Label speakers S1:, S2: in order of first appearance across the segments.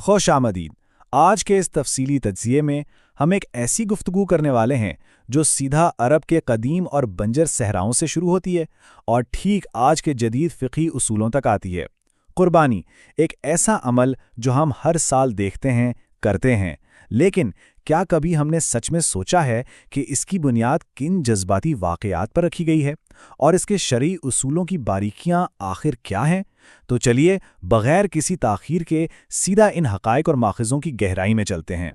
S1: خوش آمدید۔ آج کے اس تفصیلی تجزیے میں ہم ایک ایسی گفتگو کرنے والے ہیں جو سیدھا عرب کے قدیم اور بنجر صحراؤں سے شروع ہوتی ہے اور ٹھیک آج کے جدید فقہی اصولوں تک آتی ہے۔ قربانی ایک ایسا عمل جو ہم ہر سال دیکھتے ہیں، کرتے ہیں، لیکن کیا کبھی ہم نے سچ میں سوچا ہے کہ اس کی بنیاد کن جذباتی واقعات پر رکھی گئی ہے اور اس کے شرعی اصولوں کی باریکیاں آخر کیا ہیں؟ تو چلیے بغیر کسی تاخیر کے سیدھا ان حقائق اور ماخذوں کی گہرائی میں چلتے ہیں۔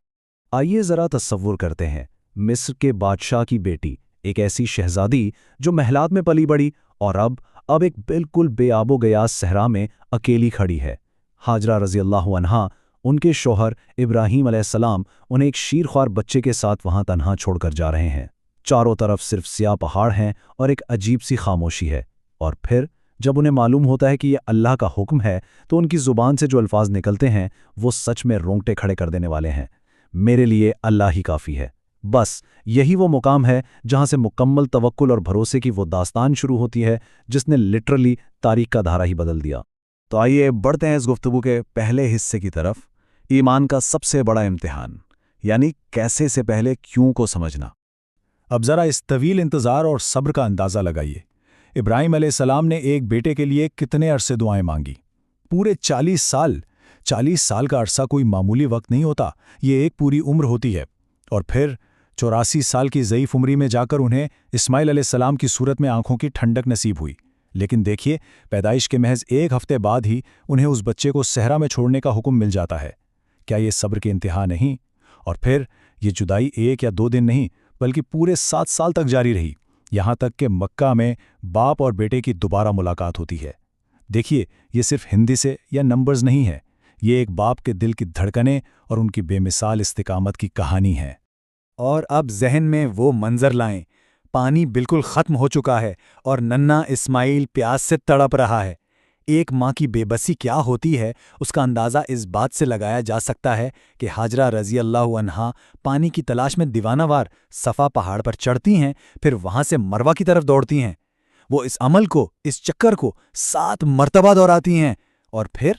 S2: آئیے ذرا تصور کرتے ہیں، مصر کے بادشاہ کی بیٹی، ایک ایسی شہزادی جو محلات میں پلی بڑھی اور اب ایک بالکل بے آب و گیاس صحرا میں اکیلی کھڑی ہے۔ ہاجرہ رضی اللہ عنہا، ان کے شوہر ابراہیم علیہ السلام انہیں ایک شیرخوار بچے کے ساتھ وہاں تنہا چھوڑ کر جا رہے ہیں۔ چاروں طرف صرف سیاہ پہاڑ ہیں اور ایک عجیب سی خاموشی ہے، اور پھر جب انہیں معلوم ہوتا ہے کہ یہ اللہ کا حکم ہے تو ان کی زبان سے جو الفاظ نکلتے ہیں وہ سچ میں رونگٹے کھڑے کر دینے والے ہیں۔ میرے لیے اللہ ہی کافی ہے۔ بس یہی وہ مقام ہے جہاں سے مکمل توکل اور بھروسے کی وہ داستان شروع ہوتی ہے جس نے لٹرلی تاریخ کا دھارا ہی بدل دیا۔
S1: تو آئیے بڑھتے ہیں اس گفتگو کے پہلے حصے کی طرف، ایمان کا سب سے بڑا امتحان، یعنی کیسے سے پہلے کیوں کو سمجھنا۔ اب ذرا اس طویل انتظار اور صبر کا اندازہ لگائیے۔ ابراہیم علیہ السلام نے ایک بیٹے کے لیے کتنے عرصے دعائیں مانگی؟ پورے 40 سال۔ 40 سال کا عرصہ کوئی معمولی وقت نہیں ہوتا، یہ ایک پوری عمر ہوتی ہے۔ اور پھر 84 سال کی ضعیف عمری میں جا کر انہیں اسماعیل علیہ السلام کی صورت میں آنکھوں کی ٹھنڈک نصیب ہوئی۔ لیکن دیکھیے، پیدائش کے محض ایک ہفتے بعد ہی انہیں اس بچے کو صحرا میں چھوڑنے کا حکم مل جاتا ہے۔ کیا یہ صبر کے انتہا نہیں؟ اور پھر یہ جدائی 1 یا 2 دن نہیں بلکہ پورے 7 سال تک جاری رہی، یہاں تک کہ مکہ میں باپ اور بیٹے کی دوبارہ ملاقات ہوتی ہے۔ دیکھیے، یہ صرف ہندی سے یا نمبرز نہیں ہے، یہ ایک باپ کے دل کی دھڑکنیں اور ان کی بے مثال استقامت کی کہانی ہے۔
S3: اور اب ذہن میں وہ منظر لائیں، پانی بالکل ختم ہو چکا ہے اور ننھا اسماعیل پیاس سے تڑپ رہا ہے۔ ایک ماں کی بے بسی کیا ہوتی ہے اس کا اندازہ اس بات سے لگایا جا سکتا ہے کہ ہاجرہ رضی اللہ عنہا پانی کی تلاش میں دیوانہ وار صفا پہاڑ پر چڑھتی ہیں، پھر وہاں سے مروہ کی طرف دوڑتی ہیں۔ وہ اس عمل کو، اس چکر کو 7 مرتبہ دہراتی ہیں، اور پھر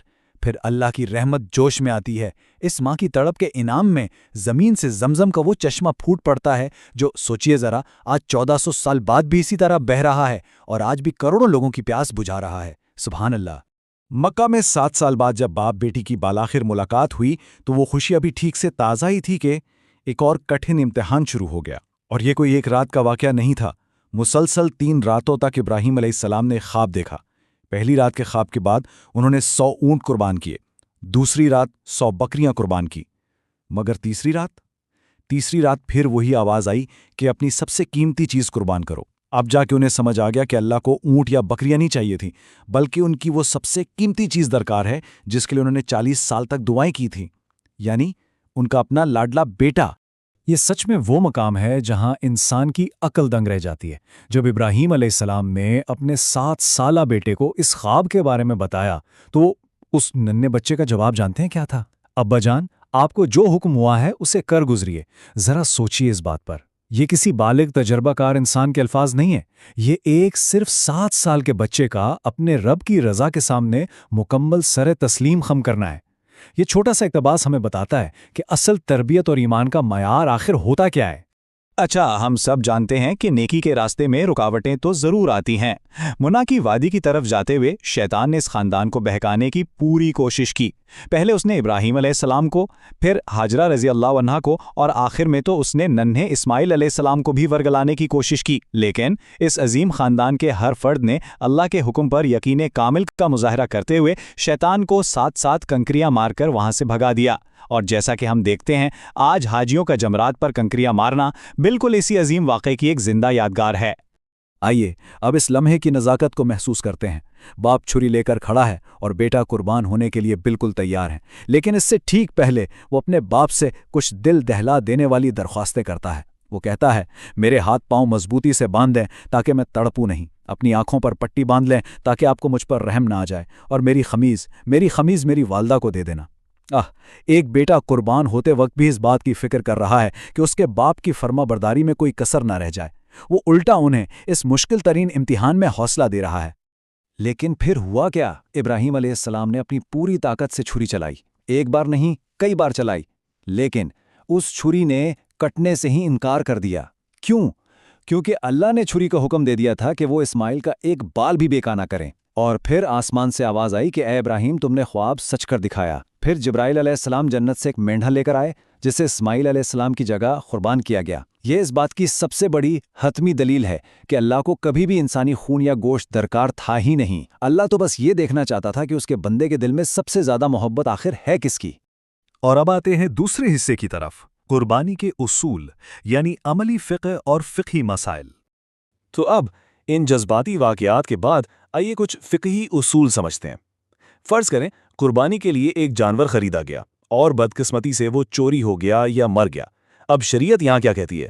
S3: اللہ کی رحمت جوش میں آتی ہے۔ اس ماں کی تڑپ کے انعام میں زمین سے زمزم کا وہ چشمہ پھوٹ پڑتا ہے جو، سوچئے ذرا، آج 1400 سال بعد بھی اسی طرح بہہ رہا ہے اور آج بھی کروڑوں لوگوں کی پیاس بجھا رہا ہے۔ سبحان اللہ۔
S1: مکہ میں 7 سال بعد جب باپ بیٹی کی بالآخر ملاقات ہوئی تو وہ خوشی ابھی ٹھیک سے تازہ ہی تھی کہ ایک اور کٹھن امتحان شروع ہو گیا۔ اور یہ کوئی ایک رات کا واقعہ نہیں تھا، مسلسل 3 راتوں تک ابراہیم علیہ السلام نے خواب دیکھا۔ پہلی رات کے خواب کے بعد انہوں نے 100 اونٹ قربان کیے، دوسری رات 100 بکریاں قربان کی، مگر تیسری رات پھر وہی آواز آئی کہ اپنی سب سے قیمتی چیز قربان کرو۔ اب جا کے انہیں سمجھ آ گیا کہ اللہ کو اونٹ یا بکریاں نہیں چاہیے تھیں، بلکہ ان کی وہ سب سے قیمتی چیز درکار ہے جس کے لیے انہوں نے 40 سال تک دعائیں کی تھیں، یعنی ان کا اپنا لاڈلا بیٹا۔
S2: یہ سچ میں وہ مقام ہے جہاں انسان کی عقل دنگ رہ جاتی ہے۔ جب ابراہیم علیہ السلام نے اپنے 7 سالہ بیٹے کو اس خواب کے بارے میں بتایا تو اس ننھے بچے کا جواب جانتے ہیں کیا تھا؟ ابا جان، آپ کو جو حکم ہوا ہے اسے کر گزریے۔ ذرا سوچئے اس بات پر، یہ کسی بالغ تجربہ کار انسان کے الفاظ نہیں ہیں، یہ ایک صرف 7 سال کے بچے کا اپنے رب کی رضا کے سامنے مکمل سر تسلیم خم کرنا ہے۔ یہ چھوٹا سا اقتباس ہمیں بتاتا ہے کہ اصل تربیت اور ایمان کا معیار آخر ہوتا کیا ہے۔
S1: اچھا، ہم سب جانتے ہیں کہ نیکی کے راستے میں رکاوٹیں تو ضرور آتی ہیں۔ منع کی وادی کی طرف جاتے ہوئے شیطان نے اس خاندان کو بہکانے کی پوری کوشش کی۔ پہلے اس نے ابراہیم علیہ السلام کو، پھر ہاجرہ رضی اللہ عنہا کو، اور آخر میں تو اس نے ننھے اسماعیل علیہ السلام کو بھی ورگلانے کی کوشش کی۔ لیکن اس عظیم خاندان کے ہر فرد نے اللہ کے حکم پر یقین کامل کا مظاہرہ کرتے ہوئے شیطان کو 7 کنکریاں مار کر وہاں سے بھگا دیا۔ اور جیسا کہ ہم دیکھتے ہیں، آج حاجیوں کا جمرات پر کنکریاں مارنا بالکل اسی عظیم واقعے کی ایک زندہ یادگار ہے۔
S2: آئیے اب اس لمحے کی نزاکت کو محسوس کرتے ہیں۔ باپ چھری لے کر کھڑا ہے اور بیٹا قربان ہونے کے لیے بالکل تیار ہے، لیکن اس سے ٹھیک پہلے وہ اپنے باپ سے کچھ دل دہلا دینے والی درخواستیں کرتا ہے۔ وہ کہتا ہے، میرے ہاتھ پاؤں مضبوطی سے باندھ دیں تاکہ میں تڑپوں نہیں، اپنی آنکھوں پر پٹی باندھ لیں تاکہ آپ کو مجھ پر رحم نہ آ جائے، اور میری خمیز میری والدہ کو دے دینا۔ ایک بیٹا قربان ہوتے وقت بھی اس بات کی فکر کر رہا ہے کہ اس کے باپ کی فرما برداری میں کوئی کسر نہ رہ جائے۔ وہ الٹا انہیں اس مشکل ترین امتحان میں حوصلہ دے رہا ہے۔ لیکن پھر ہوا کیا؟ ابراہیم علیہ السلام نے اپنی پوری طاقت سے چھری چلائی، ایک بار نہیں کئی بار چلائی، لیکن اس چھری نے کٹنے سے ہی انکار کر دیا۔ کیوں؟ کیونکہ اللہ نے چھری کا حکم دے دیا تھا کہ وہ اسماعیل کا ایک بال بھی بیکا نہ کریں۔ اور پھر آسمان سے آواز آئی کہ اے ابراہیم، تم نے خواب سچ کر دکھایا۔ پھر جبرائیل علیہ السلام جنت سے ایک مینڈھا لے کر آئے جسے اسماعیل علیہ السلام کی جگہ قربان کیا گیا۔ یہ اس بات کی سب سے بڑی حتمی دلیل ہے کہ اللہ کو کبھی بھی انسانی خون یا گوشت درکار تھا ہی نہیں۔ اللہ تو بس یہ دیکھنا چاہتا تھا کہ اس کے بندے کے دل میں سب سے زیادہ محبت آخر ہے کس کی۔
S1: اور اب آتے ہیں دوسرے حصے کی طرف، قربانی کے اصول یعنی عملی فقہ اور فقہی مسائل۔
S4: تو اب ان جذباتی واقعات کے بعد آئیے کچھ فقہی اصول سمجھتے ہیں۔ فرض کریں قربانی کے لیے ایک جانور خریدا گیا اور بدقسمتی سے وہ چوری ہو گیا یا مر گیا۔ اب شریعت یہاں کیا کہتی ہے؟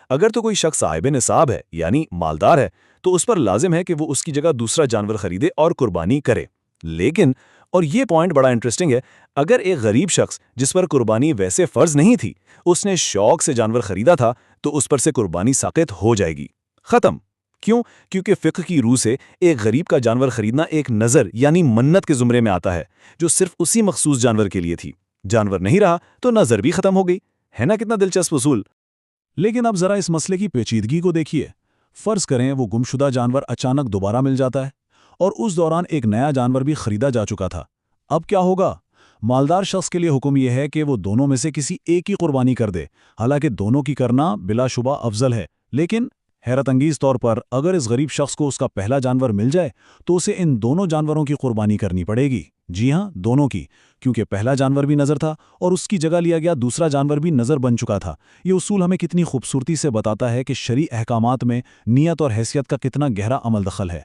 S4: اگر تو کوئی شخص صاحب نصاب ہے یعنی مالدار ہے تو اس پر لازم ہے کہ وہ اس کی جگہ دوسرا جانور خریدے اور قربانی کرے۔ لیکن، اور یہ پوائنٹ بڑا انٹرسٹنگ ہے، اگر ایک غریب شخص جس پر قربانی ویسے فرض نہیں تھی، اس نے شوق سے جانور خریدا تھا تو اس پر سے قربانی ساقط ہو جائے گی، ختم۔ کیوں؟ کیونکہ فقہ کی روح سے ایک غریب کا جانور خریدنا ایک نظر یعنی منت کے زمرے میں آتا ہے جو صرف اسی مخصوص جانور کے لیے تھی۔ جانور نہیں رہا تو نظر بھی ختم ہو گئی۔ ہے نا کتنا دلچسپ اصول؟
S1: لیکن اب ذرا اس مسئلے کی پیچیدگی کو دیکھیے۔ فرض کریں وہ گمشدہ جانور اچانک دوبارہ مل جاتا ہے اور اس دوران ایک نیا جانور بھی خریدا جا چکا تھا۔ اب کیا ہوگا؟ مالدار شخص کے لیے حکم یہ ہے کہ وہ دونوں میں سے کسی ایک کی قربانی کر دے، حالانکہ دونوں کی کرنا بلا شبہ افضل ہے۔ لیکن حیرت انگیز طور پر اگر اس غریب شخص کو اس کا پہلا جانور مل جائے تو اسے ان دونوں جانوروں کی قربانی کرنی پڑے گی۔ جی ہاں، دونوں کی، کیونکہ پہلا جانور بھی نظر تھا اور اس کی جگہ لیا گیا دوسرا جانور بھی نظر بن چکا تھا۔ یہ اصول ہمیں کتنی خوبصورتی سے بتاتا ہے کہ شرعی احکامات میں نیت اور حیثیت کا کتنا گہرا عمل دخل ہے۔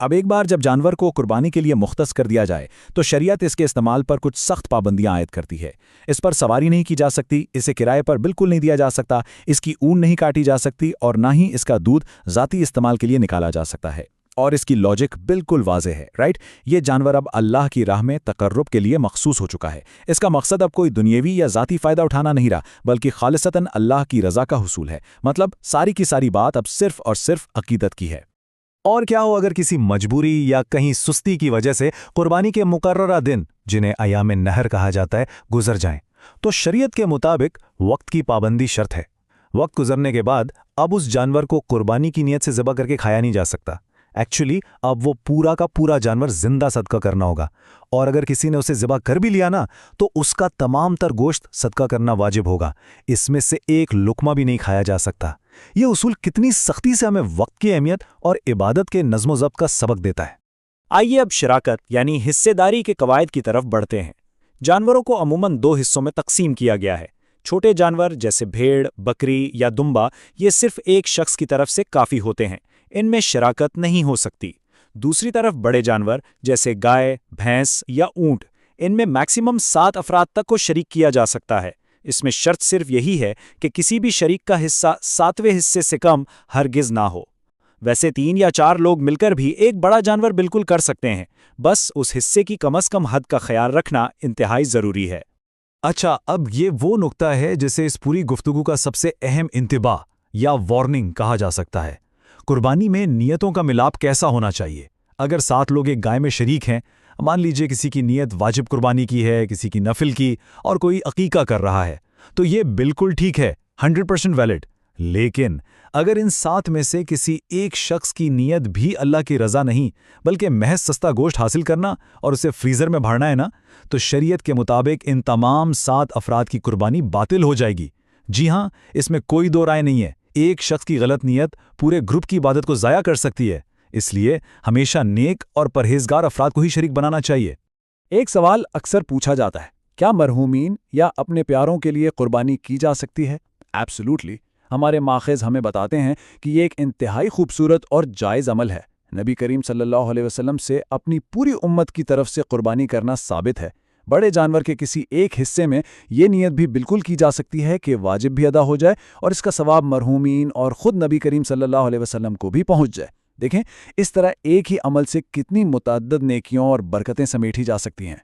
S3: اب ایک بار جب جانور کو قربانی کے لیے مختص کر دیا جائے تو شریعت اس کے استعمال پر کچھ سخت پابندیاں عائد کرتی ہے۔ اس پر سواری نہیں کی جا سکتی، اسے کرائے پر بالکل نہیں دیا جا سکتا، اس کی اون نہیں کاٹی جا سکتی اور نہ ہی اس کا دودھ ذاتی استعمال کے لیے نکالا جا سکتا ہے۔ اور اس کی لاجک بالکل واضح ہے، رائٹ؟ یہ جانور اب اللہ کی راہ میں تقرب کے لیے مخصوص ہو چکا ہے۔ اس کا مقصد اب کوئی دنیاوی یا ذاتی فائدہ اٹھانا نہیں رہا، بلکہ خالصتاً اللہ کی رضا کا حصول ہے۔ مطلب ساری کی ساری بات اب صرف اور صرف عقیدت کی ہے۔
S2: اور کیا ہو اگر کسی مجبوری یا کہیں سستی کی وجہ سے قربانی کے مقررہ دن، جنہیں ایام نہر کہا جاتا ہے، گزر جائیں، تو شریعت کے مطابق وقت کی پابندی شرط ہے۔ وقت گزرنے کے بعد اب اس جانور کو قربانی کی نیت سے ذبح کر کے کھایا نہیں جا سکتا۔ ایکچولی اب وہ پورا کا پورا جانور زندہ صدقہ کرنا ہوگا، اور اگر کسی نے اسے ذبح کر بھی لیا نا تو اس کا تمام تر گوشت صدقہ کرنا واجب ہوگا، اس میں سے ایک لقمہ بھی نہیں کھایا جا سکتا۔ یہ اصول کتنی سختی سے ہمیں وقت کی اہمیت اور عبادت کے نظم و ضبط کا سبق دیتا ہے۔
S5: آئیے اب شراکت یعنی حصے داری کے قواعد کی طرف بڑھتے ہیں۔ جانوروں کو عموماً 2 حصوں میں تقسیم کیا گیا ہے۔ چھوٹے جانور جیسے بھیڑ، بکری یا دمبا، یہ صرف ایک شخص کی طرف سے کافی ہوتے ہیں، ان میں شراکت نہیں ہو سکتی۔ دوسری طرف بڑے جانور جیسے گائے، بھینس یا اونٹ، ان میں میکسیمم 7 افراد تک کو شریک کیا جا سکتا ہے۔ اس میں شرط صرف یہی ہے کہ کسی بھی شریک کا حصہ 7ویں حصے سے کم ہرگز نہ ہو۔ ویسے 3 یا 4 لوگ مل کر بھی ایک بڑا جانور بالکل کر سکتے ہیں، بس اس حصے کی کم از کم حد کا خیال رکھنا انتہائی ضروری ہے۔
S1: اچھا، اب یہ وہ نقطہ ہے جسے اس پوری گفتگو کا سب سے اہم انتباہ یا وارننگ کہا جا سکتا ہے۔ قربانی میں نیتوں کا ملاپ کیسا ہونا چاہیے؟ اگر 7 لوگ ایک گائے میں شریک ہیں، مان لیجئے کسی کی نیت واجب قربانی کی ہے، کسی کی نفل کی، اور کوئی عقیقہ کر رہا ہے، تو یہ بالکل ٹھیک ہے، 100% ویلڈ۔ لیکن اگر ان 7 میں سے کسی ایک شخص کی نیت بھی اللہ کی رضا نہیں بلکہ محض سستا گوشت حاصل کرنا اور اسے فریزر میں بھرنا ہے نا، تو شریعت کے مطابق ان تمام 7 افراد کی قربانی باطل ہو جائے گی۔ جی ہاں، اس میں کوئی دو رائے نہیں ہے۔ ایک شخص کی غلط نیت پورے گروپ کی عبادت کو ضائع کر سکتی ہے، اس لیے ہمیشہ نیک اور پرہیزگار افراد کو ہی شریک بنانا چاہیے۔
S3: ایک سوال اکثر پوچھا جاتا ہے، کیا مرحومین یا اپنے پیاروں کے لیے قربانی کی جا سکتی ہے؟ ایبسولوٹلی۔ ہمارے ماخذ ہمیں بتاتے ہیں کہ یہ ایک انتہائی خوبصورت اور جائز عمل ہے۔ نبی کریم صلی اللہ علیہ وسلم سے اپنی پوری امت کی طرف سے قربانی کرنا ثابت ہے۔ بڑے جانور کے کسی ایک حصے میں یہ نیت بھی بالکل کی جا سکتی ہے کہ واجب بھی ادا ہو جائے اور اس کا ثواب مرحومین اور خود نبی کریم صلی اللہ علیہ وسلم کو بھی پہنچ جائے۔ دیکھیں اس طرح ایک ہی عمل سے کتنی متعدد نیکیوں اور برکتیں سمیٹی جا سکتی ہیں۔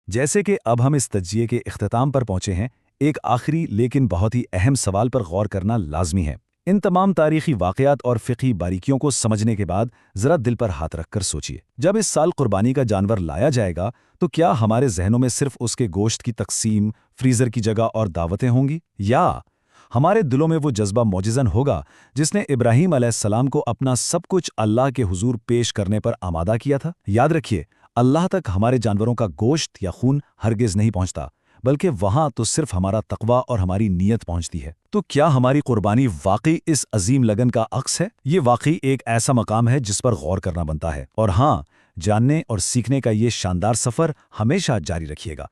S2: جیسے کہ اب ہم اس تجزیے کے اختتام پر پہنچے ہیں، ایک آخری لیکن بہت ہی اہم سوال پر غور کرنا لازمی ہے۔ ان تمام تاریخی واقعات اور فقہی باریکیوں کو سمجھنے کے بعد ذرا دل پر ہاتھ رکھ کر سوچیے، جب اس سال قربانی کا جانور لایا جائے گا تو کیا ہمارے ذہنوں میں صرف اس کے گوشت کی تقسیم، فریزر کی جگہ اور دعوتیں ہوں گی، یا ہمارے دلوں میں وہ جذبہ موجزن ہوگا جس نے ابراہیم علیہ السلام کو اپنا سب کچھ اللہ کے حضور پیش کرنے پر آمادہ کیا تھا؟ یاد رکھیے، اللہ تک ہمارے جانوروں کا گوشت یا خون ہرگز نہیں پہنچتا، بلکہ وہاں تو صرف ہمارا تقویٰ اور ہماری نیت پہنچتی ہے۔ تو کیا ہماری قربانی واقعی اس عظیم لگن کا عکس ہے؟ یہ واقعی ایک ایسا مقام ہے جس پر غور کرنا بنتا ہے، اور ہاں، جاننے اور سیکھنے کا یہ شاندار سفر ہمیشہ جاری رکھیے گا۔